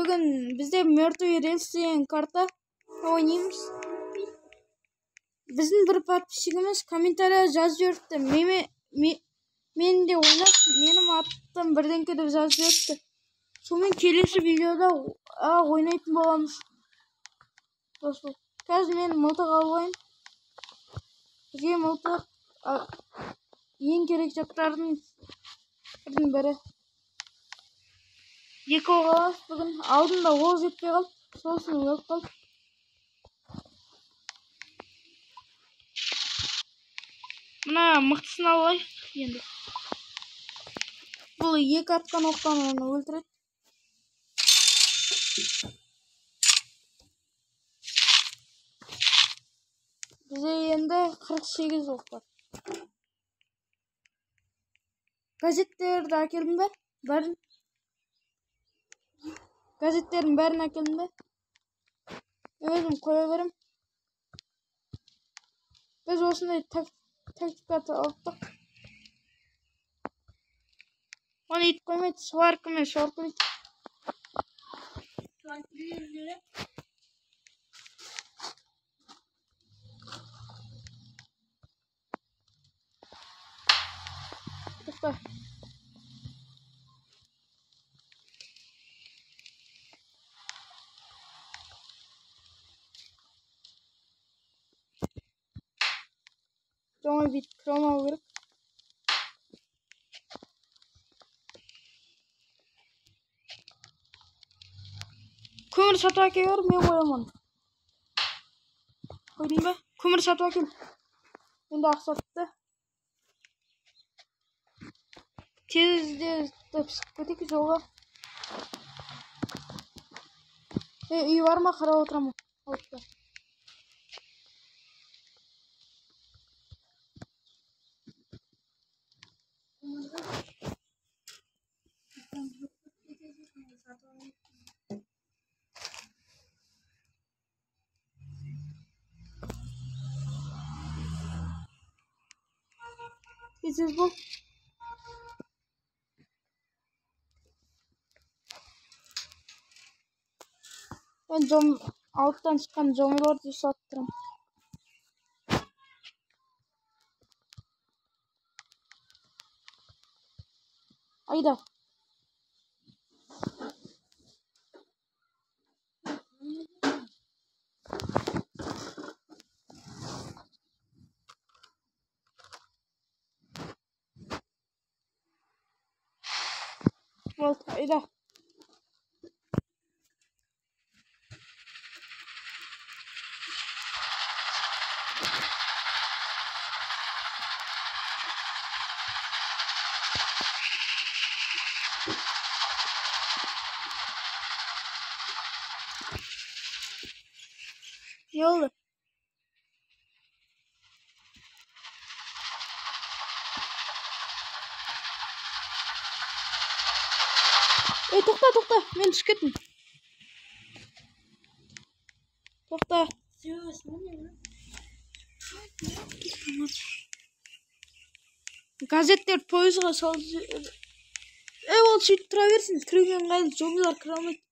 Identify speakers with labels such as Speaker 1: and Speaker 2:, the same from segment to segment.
Speaker 1: бүгін бізде мертвый рельс деген карта ойнаймыз. Біздің бір подписчигіміз комментария жазып жіберіпті. Мен де ойнап, менің аттым бірдеңке деп жазып жіберіпті. Сонымен келесі видеода ойнайтын боламыз. Достар, қазір мен мылтық алып алайын. Бізге мылтық ең керек заттардың бірі. 2 оқ аламыз бүгін. Алдында оқ жетпей қалды. Сосын өліп қалды. Мына мықтысын алайық енді. Бұл 2 атқан оқтан оны өлтіреді. Бізде енді 48 оқ бар. Газеттерді әкелдім бе? Бәрін. Газеттердің бәрін әкелдім бе? Өзім қоя берем. Біз осындай тактикаты алыптық. Оны ит қоймайды, сваркамен шоркылайды. Тоқта. Жаңа бит кірамау керек. Көмір сатып әкелер, мен қоямын. Қойдың ба? Көмір сатып әкел. Енді ақсатты. Тездеп кетейік жолға. Үй бар ма? Қарап отырамын. Алыпты. Кезіз бұл. Мен алттан шыққан жомыларды саттырым. Айда. Болды, айда. Ne oldu? Toqta, men tushib ketdim. Toqta. Gazetler poyizga soldi. Ol сөйтіп тұра берсін. Кірген қайлы зомбилар кіре алмайды.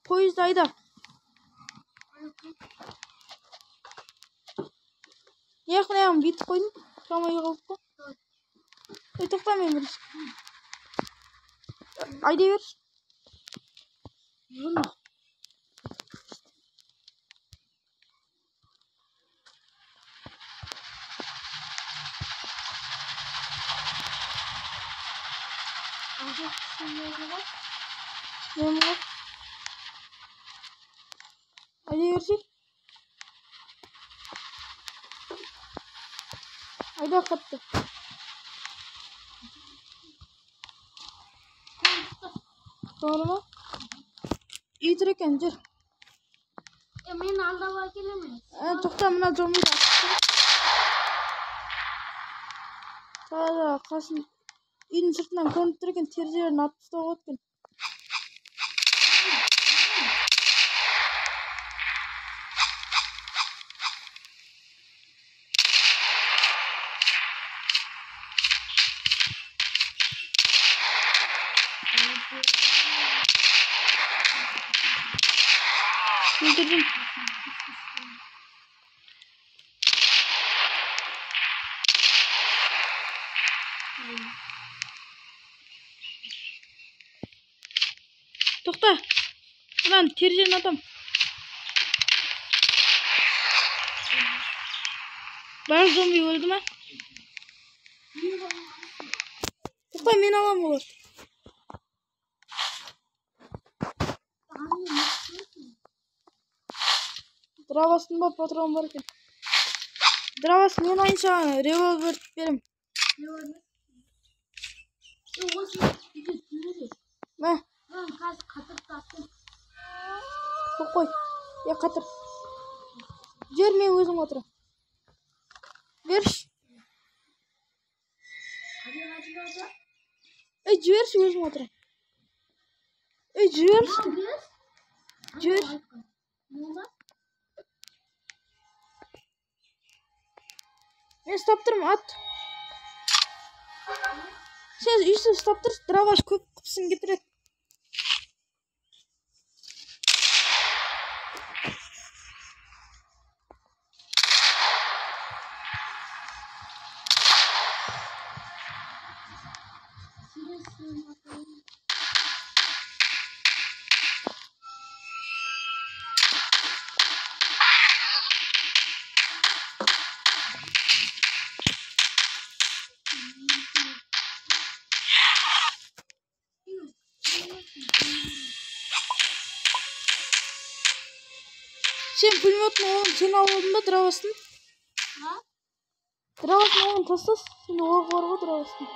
Speaker 1: Poyizді айда. Яқын бүйтіп қойдым. Тұрамай қалып па? Тоқта мен біріш. Айда берші. Бұны. Ayda versek. Ayda kattı. Doğru mu? İyi direken dur.
Speaker 2: Men alda var gelemiyor.
Speaker 1: To'xta, mına zombi bor. Sağda qasin uyning sirtidan ko'rinib turgan terzalarini olib tashlab o'tgan. Öldürdüm. To'xta. Lan terjen adam. Bari zombi öldü mü? To'xta, men alam olur. Dravasında patron var ekan. Dravas men oyuncha revolver berim. Ma, qo'y. Ya qatir. Ber, men o'zim o'tiraman. Berish. Jiberish, o'zim o'tiraman. Jiberish. Jiberish. Men ustab turman, at. Sen uysiz ustab tur, Dravas ko'p qilsin getiradi. Sen pulemyotni oğlum, sen aldın mı Dravas'ın? Dravas'ın oğlum tasas. Sen oğlum var mı Dravas'ın?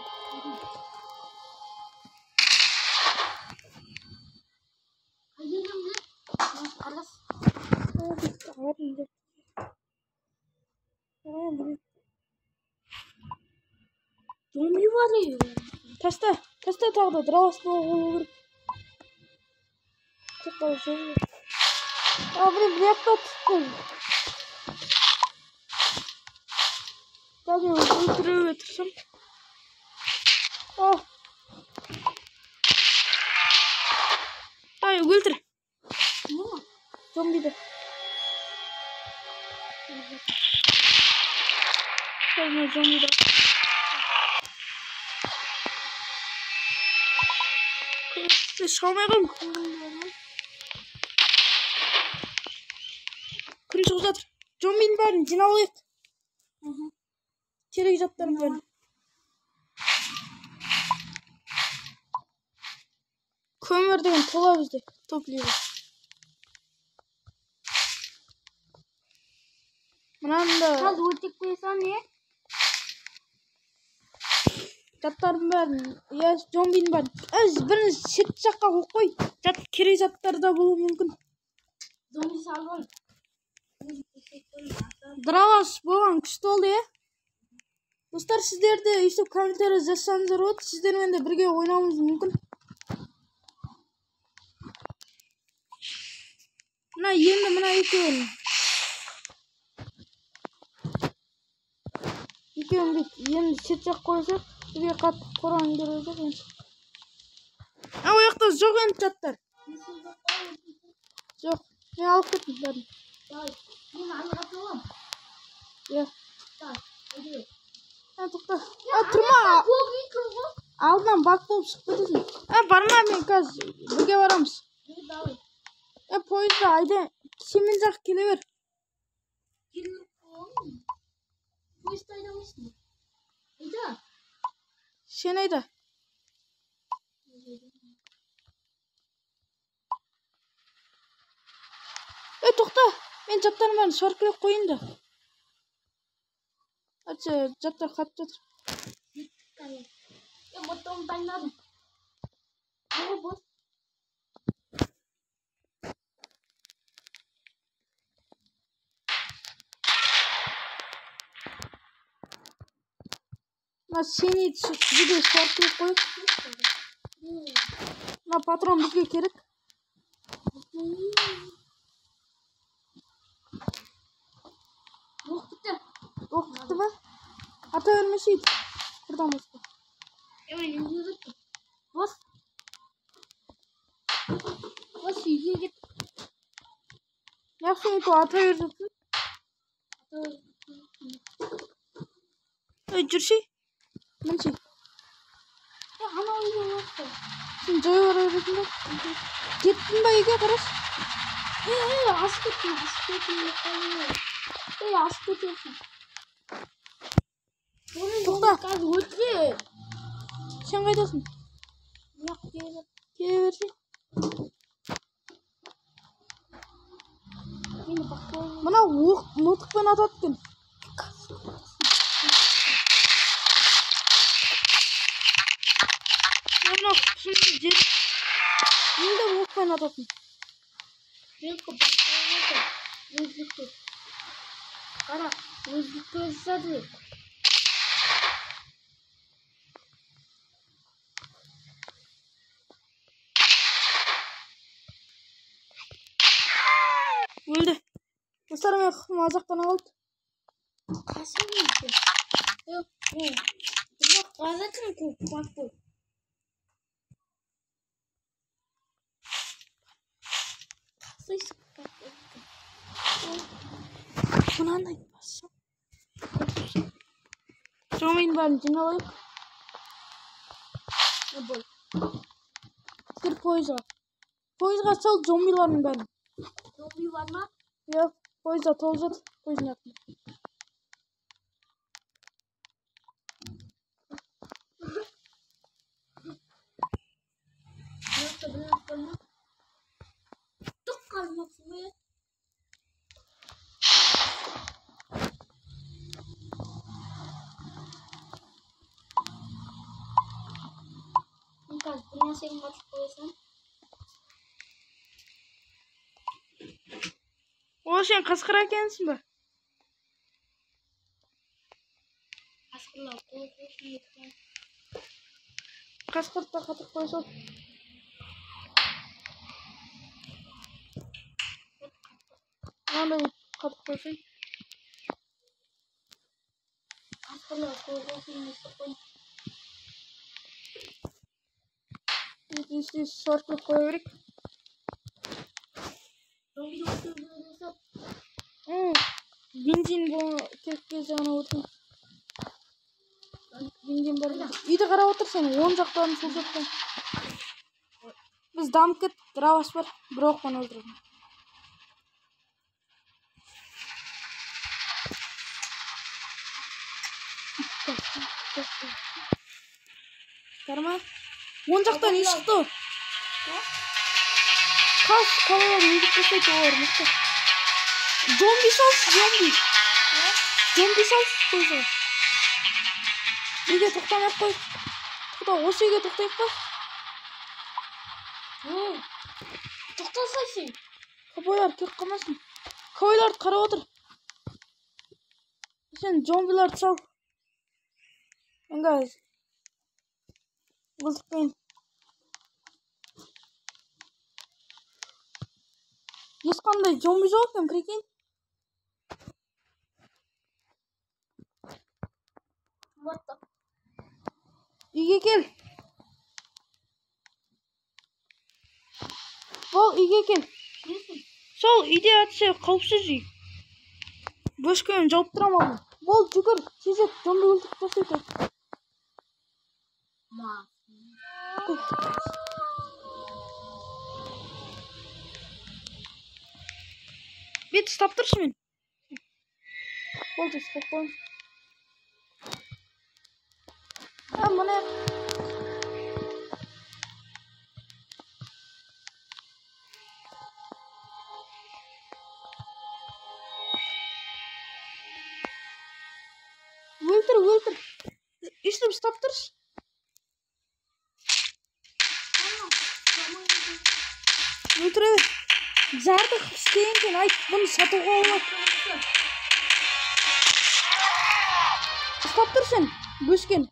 Speaker 2: Zombi var ya.
Speaker 1: Tasta tağda Dravas'ın oğlu olur. Çok da zombi. Abi bir yakta tuttum. Tabii öldürüyor götürsem. Ah. Ay öldür. Zombi de. Hayır zombi de. Ne şalmayalım. Kırışı uzatır. Zombinin bari cinalayık. Çelik zatlarım böyle. Kömür деген tola bizde. Topluyoruz. Mınanda.
Speaker 2: Hadi ultik koysan ne?
Speaker 1: Zatlarım bari. Ya zombinin bari. Birini şet жаққа koy. Zat керек zаттар da болуы мүмкін.
Speaker 2: Zombi salvar.
Speaker 1: Dravas болған күшті oldu ya. Dostlar sizler de işte kommentarda жазсаңыздар болады. Сіздермен de бірге ойнауымыз мүмкін. Мына енді мына екеуін. Екеуін енді шет жақ қойсақ, бізге қатты қорған береді екен. О жақта жоқ енді заттар. Жоқ, мен алып кеттім бәрін.
Speaker 2: Мен алға тоғам.
Speaker 1: Иә.
Speaker 2: Hadi.
Speaker 1: Тоқта. Тұрма. Алдынан бак болып шығып кетесің. Барма, мен қазір бірге барамыз. Пойызда айда семен жақ келе бер.
Speaker 2: Poyuzda aydamışsın. Ayda.
Speaker 1: Sen ayda. Тоқта. Мен заттарым бәрін соркілеп қойын да. Заттар қатып жатыр.
Speaker 2: Потом дайнадым. Бос.
Speaker 1: Мына сені жүде соркілеп қойып. Мына патрон бізге керек. Оқ бітті ба? Ата өрмесейді. Құрдан басқа.
Speaker 2: Bos. Bos uyga git.
Speaker 1: Yaxshi endi ata yuribsiz. Жүрші. Мінші.
Speaker 2: Ana uyga yo'qdi.
Speaker 1: Sen joy oraydın da. Gittin ba үйге қараш.
Speaker 2: Asып kettim. Asып кетесің.
Speaker 1: Тоқта.
Speaker 2: Қазір өтті.
Speaker 1: Sen қайдасың?
Speaker 2: Yok gelip.
Speaker 1: Келе берші.
Speaker 2: Beni bakıyorum.
Speaker 1: Мына мылтықпен атады екен. Мына құсымды жер. Енді мылтықпен ататын.
Speaker 2: Belki bakıyorum. Özlükte. Kara. Özlükte özledi.
Speaker 1: Өлді. Достар мен мазақтана қалды.
Speaker 2: Kasım mıydı? Yok. Yok. Gazetin kokmak bu. Kasıysa
Speaker 1: Мынандай басса. Жомайын бәрін жиналайық.
Speaker 2: ne bu?
Speaker 1: Кір пойызға. Пойызға сал зомбилардың бәрін.
Speaker 2: Zombi var mı?
Speaker 1: Yok, pojda толып жатыр. Пойыздың артында.
Speaker 2: Yoksa biraz sonra tık kalmasın mı? Biraz buna sen maç koysan.
Speaker 1: О, сен қасқыр екенсің бе?
Speaker 2: Askılar koysan yeter.
Speaker 1: Қасқырды да қатырып қоя сал. Мынандай қатырып қойсаң.
Speaker 2: Askılar koysan yeter.
Speaker 1: Есте шортлып қоя берейік.
Speaker 2: Zombi öldürürse
Speaker 1: Бензин керек кезде ғана отырмын. Бензин бар. Үйді қарап отыр сен, оң жақтан, сол жақтан. Біз дамып кеттік, дравас бар. Бір оқпен өлтірдім. Қарма. Оң жақтан үй шықты. Қас, қалалар өндіп қосайды олар. Зомби салшы, зомби. Зомби салшы қойса. Үйге тоқтамай қой. Тоқта, осы үйге тоқтайық па?
Speaker 2: тоқтасайсың.
Speaker 1: Ковбойлар келіп қалмасын. Ковбойларды қарап отыр. Сен зомбиларды сал. Guys. Мылтықпен. Ешқандай зомби жоқ екен, прикинь. Үйге кел. Бол, үйге кел. Сол, үйде атса қауіпсіз үй. Бөшкені жауып тұрам алдым. Бол, жүгір. Тезек, зомби өлтіріп тастайды. Бет ұстап тұршы мен. Болды, ұстап қойым. Мына. Өлтір. Үстіп ұстап тұршы. Өлтіре бер. Зарды істеген екен, айт, бұны сатуға олмайды. Ұстап тұрсың, бөскен.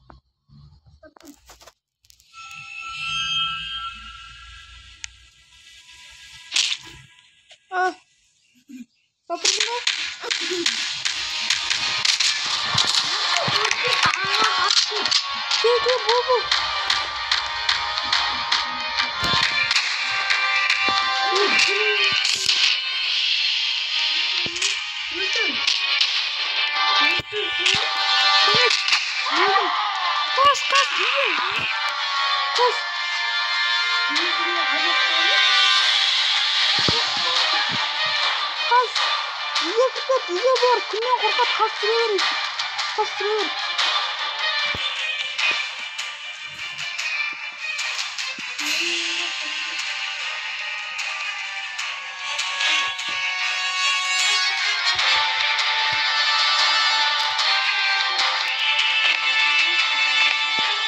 Speaker 1: Ұстап тұрсың ба? Кел, бол. Kaç. Kaç. Үйге кетет, үйге бар. Күннен қорқады, қастыра береді. Қастыра бер.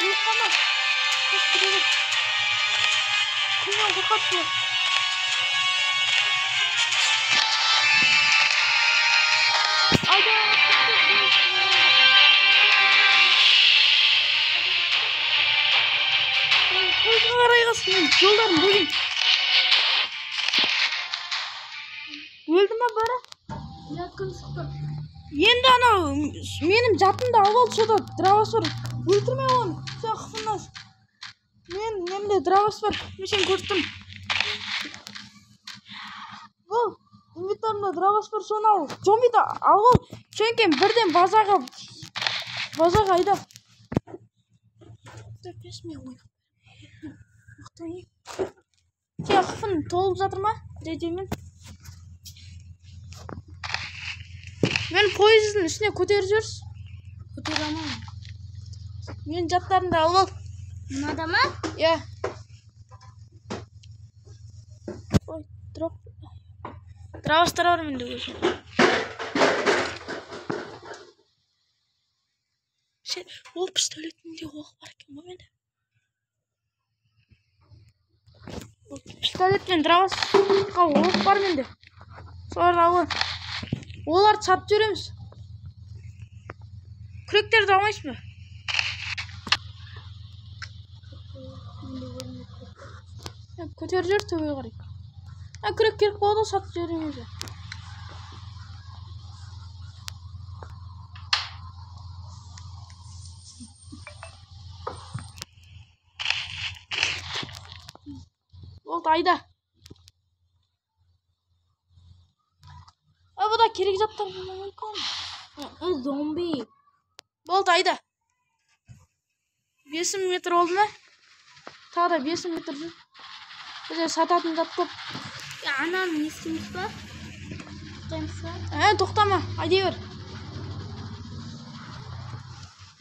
Speaker 1: Ұйықтама. Қастыра бер. Күннен қорқады. Ayda. Көзіңе қарай қалсын, мен жолдарын бөлейін. Өлді ма бәрі?
Speaker 2: Жатқын шықты.
Speaker 1: Енді анау менің жатымды алып алды сода дровос бар. Өлтірме оны. Сен қысылмас. Мен немде дровос бар. Мен сені көрдім. Ол инвентарымда дровос бар, соны ал. Зомбиді алып ал. Сен бірден базаға айда. Тепесме ойнап. Мақтайын. Сен қыфын толып жатыр ма? Редемен. Мен поездың үстіне көтеріп жүрсіз.
Speaker 2: Көтере алмаймын.
Speaker 1: Мен жаттарымды алып ал.
Speaker 2: Мынада ма?
Speaker 1: Иә. Ой, дроп. Дровостар бар менде өзі. Сен ол пистолетінде оқ бар екен ба менде? Пистолет пен дровосқа оқ бар менде. Соларды алып. Оларды сатып жүреміз. Күректерді алмайсың ба? Көтеріп жүр төбеге қарай. Күрек керек болады, сатып жүреміз. Болды, айда. Bu da керек заттар болуы мүмкін.
Speaker 2: Зомби.
Speaker 1: Болды, айда. 5 метр oldu ма? Тағы да 5 метр жүр. Бізде сататын зат көп.
Speaker 2: Ананы не істейміз ба? Тоқтаймыз ба?
Speaker 1: Тоқтама, айдай бер.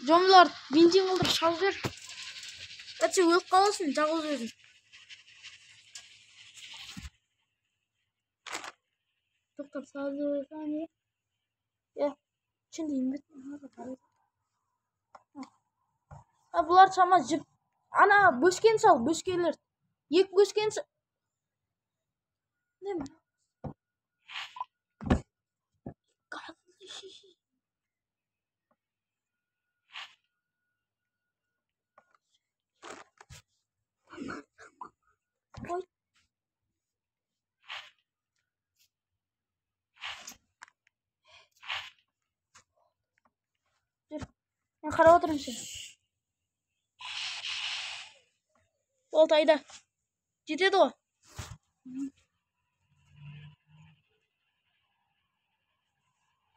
Speaker 1: Зомбилар бензин қылдырып салып жібер. Әтсе өліп қаласың, жалғыз өзің.
Speaker 2: Тоқтап салып жіберсең не?
Speaker 1: Şimdi inmet. Бұлар шама жіп. Ана бөшкен сал, бөшкелер. Екі бөшкен сал. Не ма? Ой. Ben қарап отырмын сен. Болды, айда. Жетеді ғой.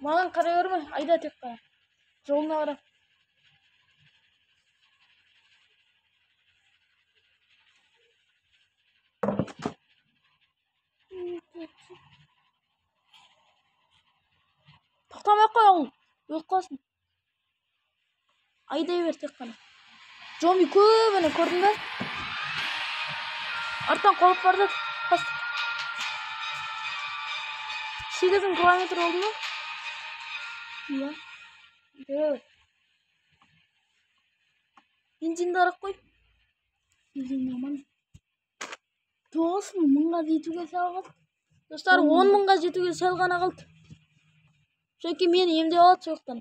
Speaker 1: Маған қарай берме, айда тек қана. Жолына қара. Тоқтамай қой ол. Өліп қаласың. Айдай бер тек қана. Зомби көбіне көрдің бе? Арттан қолып бар жатыр. 8 километр oldu mu? Iya. Evet. Бензинді арық қой.
Speaker 2: Бензин аман.
Speaker 1: 9 мыңға жетуге сәл қалды. Достар, 10 мыңға жетуге сәл ғана қалды. Çünkü meni емдеп алады соқтан.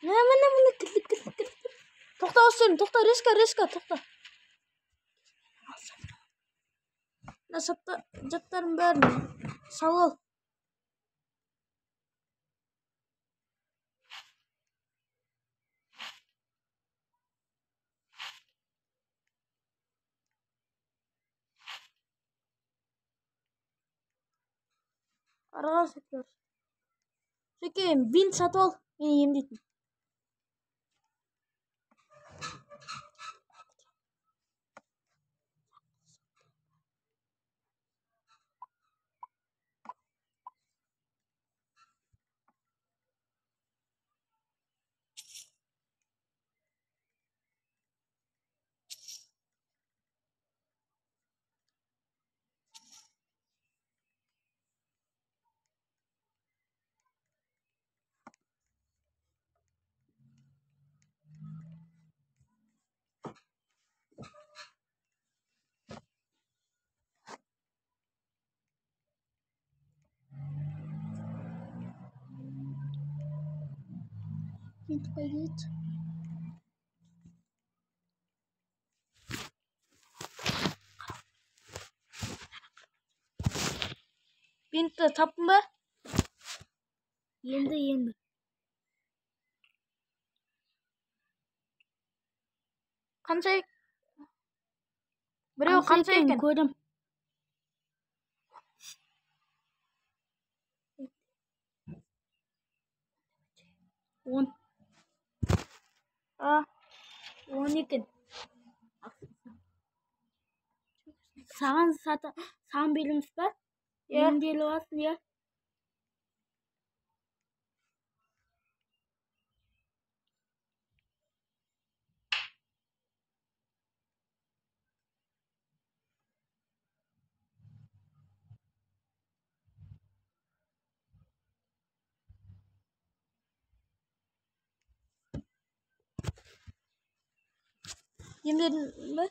Speaker 1: Міне кір. Тоқта осылын, тоқта, резко, тоқта. Сатта жаттарын бәрін салып ал. Араға сәттер. Çünkü bin сатып ал, мені емдейтін.
Speaker 2: пойдет.
Speaker 1: Бентті таптың ба?
Speaker 2: Енді.
Speaker 1: Қанша? Біреу қанша екен?
Speaker 2: Көрдім. 10. 10 екен. Саған береміз ба? Емделіп алсын, я.
Speaker 1: Емделдің ба?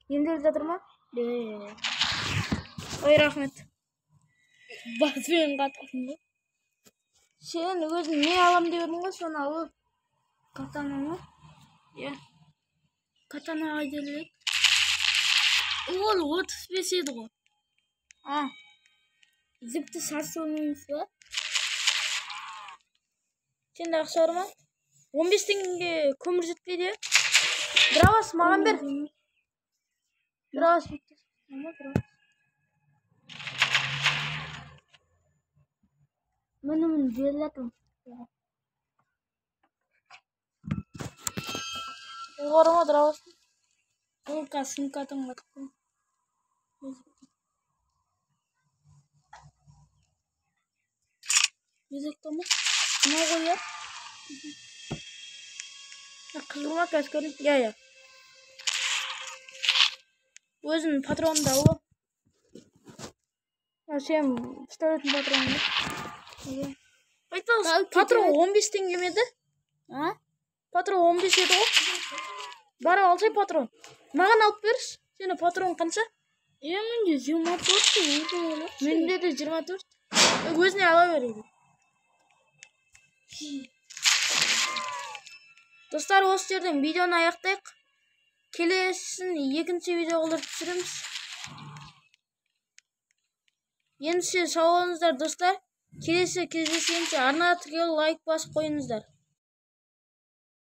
Speaker 1: Емделіп жатыр ма? Ой, рахмет.
Speaker 2: Баспен қатқасын ба?
Speaker 1: Сен өзің не алам деп едің ғой, соны алу.
Speaker 2: Катана ма?
Speaker 1: Иә.
Speaker 2: Катанаға келейік. Ол 35 еді ғой. Зіпті сарсы ойнаймыз ба?
Speaker 1: Сенде ақша бар ма? 15 теңге көмір жетпейді. Дравас маған бер. Дравас бітті.
Speaker 2: Мені берілетін.
Speaker 1: Олғары ма дравас?
Speaker 2: Ол қасын қатын қаттым. Өзекті ма?
Speaker 1: Ne koyuyor? Kızılma kaç görün. Ya. Özün patronun da o. Sen pistoletin patronu. Patron 15 tenge miydi?
Speaker 2: Ha?
Speaker 1: Patron 15 еді o. Bari alsay patron. Mаған алып беріш. Сені patron қанша?
Speaker 2: Менде 24.
Speaker 1: Менде де 24. Өзіне ала береді. Достар, осы жерден видеоны аяқтайық. Келесін екінші видео қылып түсіреміз. Ендеше сау болыңыздар достар. Келесі кездескенше арна тіркеуге лайк басып қойыңыздар.